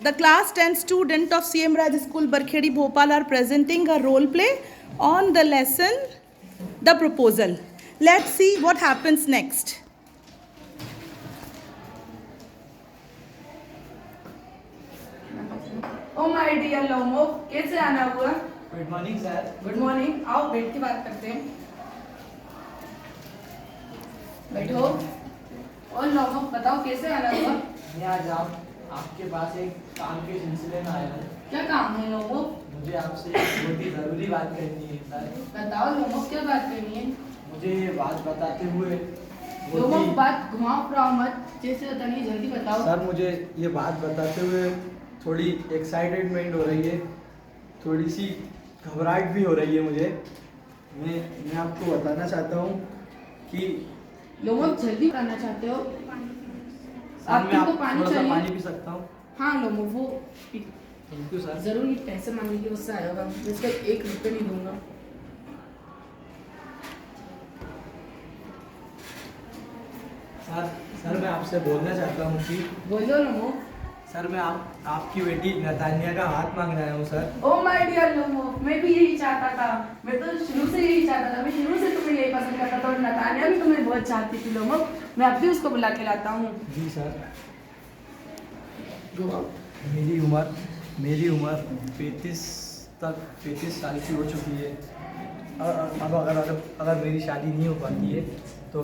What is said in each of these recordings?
The class 10 student of CM Raj School Barkhedi Bhopal are presenting a role play on the lesson The Proposal. Let's see what happens next. Oh my dear लोमो, कैसे आना हुआ? Good morning sir. Good morning. आओ बैठ के बात करते हैं। बैठो। और लोमो बताओ कैसे आना हुआ? मैं आज आपके पास एक काम के सिलसिले में आया हूँ। क्या काम है लोमो? मुझे आपसे बहुत ही ज़रूरी बात करनी है सर। बताओ लोमो, क्या बात करनी है? मुझे ये बात बताते हुए लोमो बात घुमाओ फिराओ मत, जैसे बतानी जल्दी बताओ। सर मुझे ये बात बताते हुए थोड़ी एक्साइटेडमेंट हो रही है, थोड़ी सी घबराहट भी हो रही है मुझे। मैं आपको बताना चाहता हूँ कि लोमो जल्दी करना चाहते हो? सर मैं आपको पानी थोड़ा सा चाहिए? पानी पी सकता हूँ? हाँ लोमो, वो थैंक यू सर। जरूर ये पैसे मांगने की उससे आया होगा, जिसका 1 रुपये नहीं दूंगा। सर मैं आपसे बोलना चाहता हूँ कि बोलो लोमो। सर मैं आपकी बेटी नतानिया का हाथ मांगने आया हूँ सर। ओ माय डियर लोमो, मैं भी यही चाहता था। मैं तो शुरू से यही चाहता था। मैं शुरू से तुम्हें यही पसंद करता था और नतानिया भी तुम्हें बहुत चाहती थी लोमो। मैं अब भी उसको बुला के लाता हूँ। जी सर। मेरी उम्र 35 साल की हो चुकी है। अब अगर मेरी शादी नहीं हो पाती है तो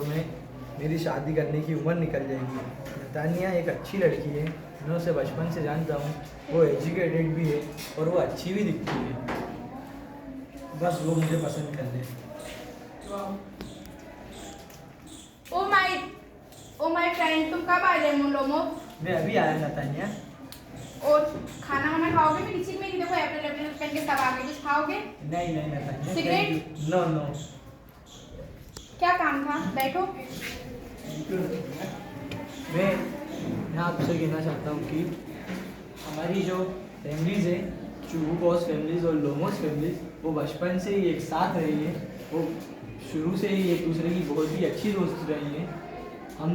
मेरी शादी करने की उम्र निकल जाएगी। नतानिया एक अच्छी लड़की है, मैं उसे बचपन से जानता हूँ। वो एजुकेटेड भी है और वो अच्छी भी दिखती है। बस वो मुझे पसंद कर ले। ओ माय फ्रेंड, तुम कब आ रहे हो लोमो? मैं अभी आया नतानिया। और खाना वाना खाओगे? मैं नीचे में देखो अप्रैल पहन के सब आ गए, कुछ खाओगे? नहीं नतानिया। सिगरेट? नो। क्या काम था? बैठो। मैं आपसे कहना चाहता हूँ कि हमारी जो फैमिलीज़ है, चूबूकॉस फैमिलीज और लोमोस फैमिलीज, वो बचपन से ही एक साथ रही है। वो शुरू से ही एक दूसरे की बहुत ही अच्छी दोस्त रही है। हम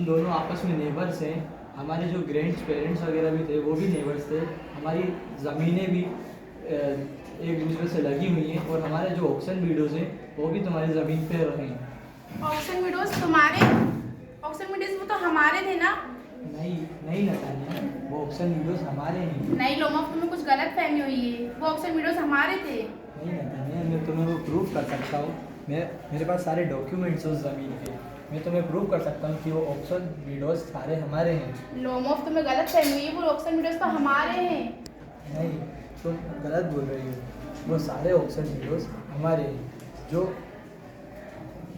दोनों आपस में नेबर्स हैं। हमारे जो ग्रैंड पेरेंट्स वगैरह भी थे वो भी नेबर्स थे। हमारी ज़मीनें भी एक दूसरे से लगी हुई हैं और हमारे जो ऑक्शन वीडियोज़ हैं वो भी तुम्हारी ज़मीन पे हैं। ऑक्शन वीडियोस तुम्हारे? ऑक्शन वीडियोस वो तो हमारे थे ना? नहीं नतानिया, वो ऑक्शन वीडियोज़ हमारे हैं। नहीं लोमो, तुम्हें कुछ गलत फहमी हुई है। वो ऑक्शन वीडियोस हमारे थे। नहीं नतानिया, मैं तुम्हें वो प्रूव कर सकता हूँ। मेरे पास सारे डॉक्यूमेंट्स उस ज़मीन के। मैं तुम्हें प्रूव कर सकता हूँ कि वो ऑक्शन वीडियोज़ सारे हमारे हैं। लोमो, तुम्हें गलत फहमी हुई है। वो ऑक्शन वीडियोस तो हमारे हैं। नहीं, तुम गलत बोल रही हो। वो सारे ऑक्शन वीडियोज़ हमारे हैं,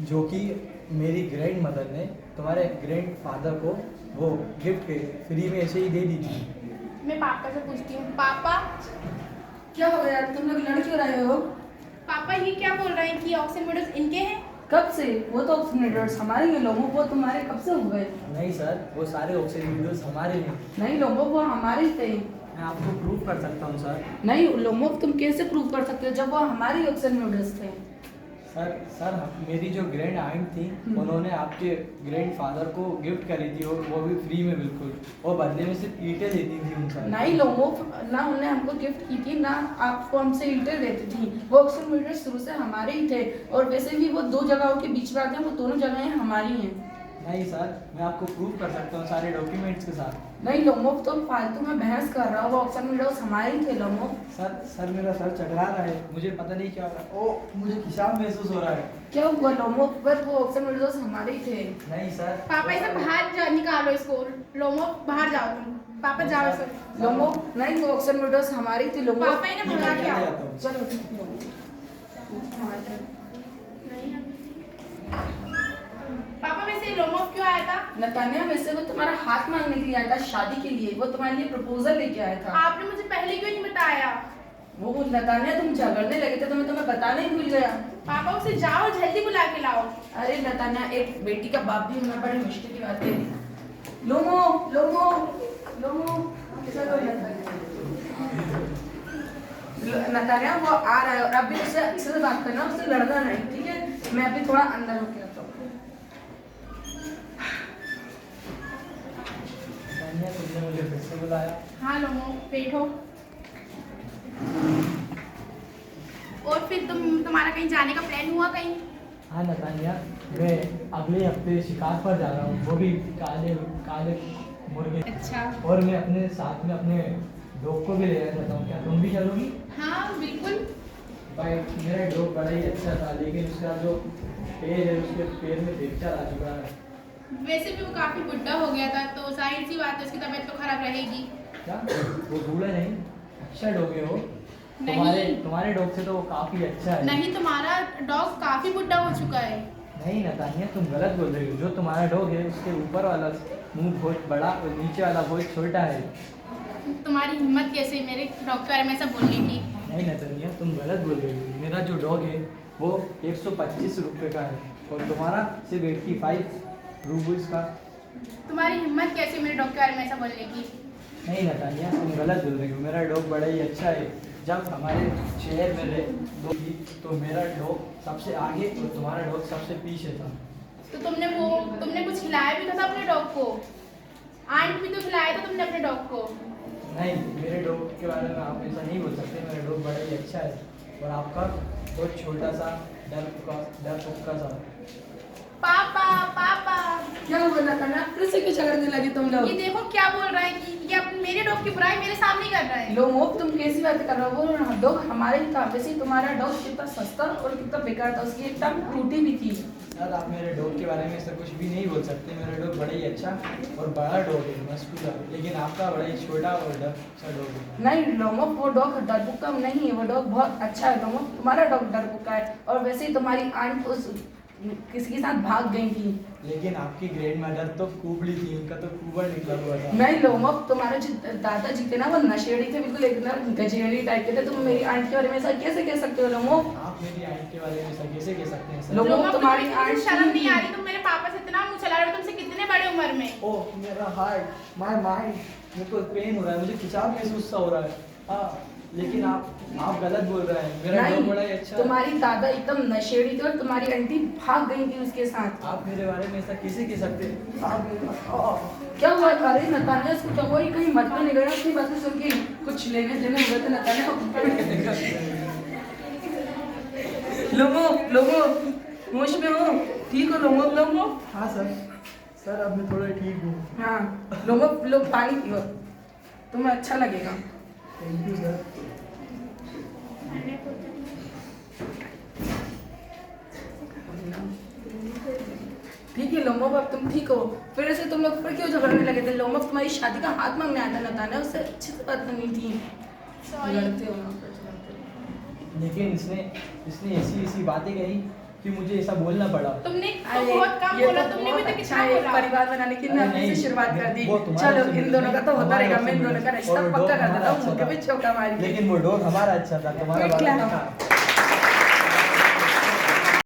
जो कि मेरी ग्रैंड मदर ने तुम्हारे ग्रैंड फादर को वो गिफ्ट के फ्री में ऐसे ही दे दी थी। मैं पापा से पूछती हूँ। पापा, क्या हो गया? तुम लोग लड़ क्यों रहे हो? पापा ये क्या बोल रहे हैं कि ऑक्शन वीडियोस इनके हैं? कब से? वो तो ऑक्सीनेटर्स हमारे ही लोमो, वो तुम्हारे कब से हो गए? नहीं सर, वो सारे ऑक्शन वीडियोज़ हमारे हैं। नहीं लोमो, वो हमारे ही थे। मैं आपको प्रूव कर सकता हूँ सर। नहीं लोमो, तुम कैसे प्रूव कर सकते हो जब वो हमारे ऑक्शन वीडियोस थे? सर मेरी जो ग्रैंड आंट थी उन्होंने आपके ग्रैंड फादर को गिफ्ट करी थी और वो भी फ्री में बिल्कुल। वो बदले में सिर्फ ईंटें देती थी उन सर। नहीं लोमो, ना उन्होंने हमको गिफ्ट की थी ना आपको हमसे ईंटें देती थी। वो ऑक्शन वीडियोस शुरू से हमारे ही थे और वैसे भी वो 2 जगहों के बीच में आते हैं, वो दोनों जगहें हमारी हैं। नहीं सर, मैं आपको प्रूव कर सकता हूँ सारे डॉक्यूमेंट्स के साथ। नहीं लोमो, तुम फालतू में बहस कर रहा हो। वो ऑक्शन वीडियोस हमारे ही थे लोमो। सर मेरा सर चकरा रहा है, मुझे पता नहीं क्या हो रहा है। ओ मुझे खिंचाव महसूस हो रहा है। क्या हुआ लोमो? पर वो ऑक्शन वीडियोस हमारे ही थे। नहीं सर। पापा इसे बाहर निकालो इसको। लोमो बाहर जाओ तुम। पापा जाओ इसे। लोमो नहीं, वो ऑक्शन वीडियोस हमारी थी लोमो। पापा इन्हें भगा के आओ। चलो लोमो। पापा वैसे लोमो क्यों आया था? नतानिया वैसे वो तुम्हारा हाथ मांगने के लिए आया था, शादी के लिए। वो तुम्हारे लिए प्रपोजल लेके आया था। आपने मुझे पहले क्यों नहीं बताया? वो नतानिया तुम झगड़ने लगे थे तो मैं तुम्हें बताना ही भूल गया। पापा उसे जाओ, जल्दी बुला के लाओ। अरे नतानिया, एक बेटी का बाप भी होना बड़ी मुश्किल की बात है। लोमो लोमो लोमो, चलो नतानिया वो आ रहा है और अभी उससे अच्छे से बात करना, उससे लड़ना नहीं, ठीक है? मैं अभी थोड़ा अंदर होके आता हूँ। तुमने मुझे फिर से बुलाया। हाँ लोमो, बैठो। और फिर तुम्हारा कहीं जाने का प्लान हुआ कहीं? हाँ नतानिया, मैं अगले हफ्ते शिकार पर जा रहा हूँ, वो भी काले काले मुर्गे। अच्छा। और मैं अपने साथ में अपने डॉग को भी ले जाना चाहता हूँ, क्या तुम भी चलोगी? हाँ बिल्कुल। भाई मेरा डॉग बड़ा ही अच्छा था, लेकिन उसका जो पैर है उसके पैर में फ्रैक्चर आ चुका है। वैसे भी वो काफी बुढ़ा हो गया था, तो जाहिर सी बात है उसकी तबीयत तो खराब रहेगी। क्या वो बूढ़ा नहीं, अच्छा डॉग है वो। नहीं। तुम्हारे डॉग से तो वो काफी अच्छा है। नहीं, तुम्हारा डॉग काफी बुढ़ा हो चुका है। नहीं नतानिया, तुम गलत बोल रही हो। जो तुम्हारा डॉग है उसके ऊपर वाला मुंह बहुत बड़ा और नीचे वाला बहुत छोटा है। तुम्हारी हिम्मत कैसे मेरे डॉग के बारे में ऐसा बोलने की? नहीं नतानिया, तुम गलत बोल रही हो। मेरा जो डॉग है वो 125 रुपये का है और तुम्हारा सिर्फ 85 रूपीज़ का। तुम्हारी हिम्मत कैसे मेरे डॉग के बारे में ऐसा बोलने की? नहीं नतानिया, तुम गलत बोल रही हो। मेरा डॉग बड़ा ही अच्छा है। जब हमारे शहर में डॉग थी तो मेरा डॉग सबसे आगे और तुम्हारा डॉग सबसे पीछे था। तो तुमने कुछ खिलाया भी था अपने डॉग को? आंट भी तो खिलाया था तुमने अपने डॉग को। नहीं, मेरे डॉग के बारे में आप ऐसा नहीं बोल सकते। मेरा डॉग बड़ा ही अच्छा है और आपका बहुत छोटा सा डर पुक्का सा। पापा पापा, क्या हुआ नतानिया, फिर से क्यों झगड़ने लगे तुम लोग? ये देखो क्या बोल रहा है कि ये मेरे डॉग की बुराई मेरे सामने कर रहा है। लोमो, तुम कैसी बात कर रहे हो? वो डॉग हमारे ही था। वैसे ही तुम्हारा डॉग कितना सस्ता और कितना बेकार था, उसकी एक टांग टूटी भी थी। सर आप मेरे डॉग के बारे में ऐसा कुछ भी नहीं बोल सकते। मेरा डॉग बड़ा ही अच्छा और बड़ा डॉग है, मस्कुलर, लेकिन आपका बड़ा ही छोटा और डर सा डॉग है। नहीं लोमो, वो डॉग डरपुक्का नहीं है, वो डॉग बहुत अच्छा है लोमो। तुम्हारा डॉग डरपुक्का है और वैसे ही तुम्हारी आंट उस किसी के साथ भाग गई थी। लेकिन आपकी ग्रैंड मदर तो कुबड़ी थी, उनका तो कुबर निकला हुआ था। नहीं लोमो, तुम्हारे जो दादाजी थे ना वो नशेड़ी थे, बिल्कुल एकदम गजेड़ी टाइप के थे। तुम मेरी आंट के बारे में ऐसा कैसे कह सकते हो लोमो? आप मेरी आंट के बारे में ऐसा कैसे कह सकते हैं सर? लोमो, तुम्हारी तुम्हें आंट शर्म नहीं आ थी। रही? तुम मेरे पापा से इतना मुंह चला रहे हो, तुमसे कितने बड़े उम्र में। ओह मेरा हार्ट, माय माइंड, मेरे को पेन हो रहा है, मुझे खिंचाव महसूस सा हो रहा है। हाँ, लेकिन आप गलत बोल रहे हैं। मेरा डॉग बड़ा ही नहीं, अच्छा है। तुम्हारी दादा एकदम नशेड़ी थी और तुम्हारी आंटी भाग गई थी उसके साथ। आप मेरे बारे में ऐसा कैसे कह सकते हैं? क्या हुआ? अरे नतानिया, उसको क्या हुआ? ये कहीं मत तो नहीं गया उसकी बातें सुन के? कुछ लेने देने हुए थे नतानिया? लोगो लोगो, होश में हो? ठीक हो लोगो? लोगो हाँ सर अब मैं थोड़ा ठीक हूँ। हाँ लोगो, लोग पानी पियो, तुम्हें अच्छा लगेगा। Thank you sir. ठीक है लोमो, अब तुम ठीक हो। फिर से तुम लोग फिर क्यों झगड़ने लगे थे? लोमो तुम्हारी शादी का हाथ मांगने आया था नतानिया, उससे अच्छे से बात करनी थी। लड़ते हो ना, फिर लड़ते हो। लेकिन इसने ऐसी बातें कही कि मुझे ऐसा बोलना पड़ा। तुमने तो अरे, बहुत कम ये बोला, तो तुमने भी बहुत तो अच्छा कितना है, बोला। परिवार बनाने की अरे ना नहीं, से शुरुआत कर दी। वो तुम्हारे चलो से इन दोनों का तो होता हमारे रहेगा, से मैं इन दोनों का रिश्ता और पक्का डॉग कर देता हमारा हूँ, मुझे अच्छा भी था। चौका मारी। लेकिन वो डॉग हमारा अच्छा था, तुम्हारा एक वाला लाख। था।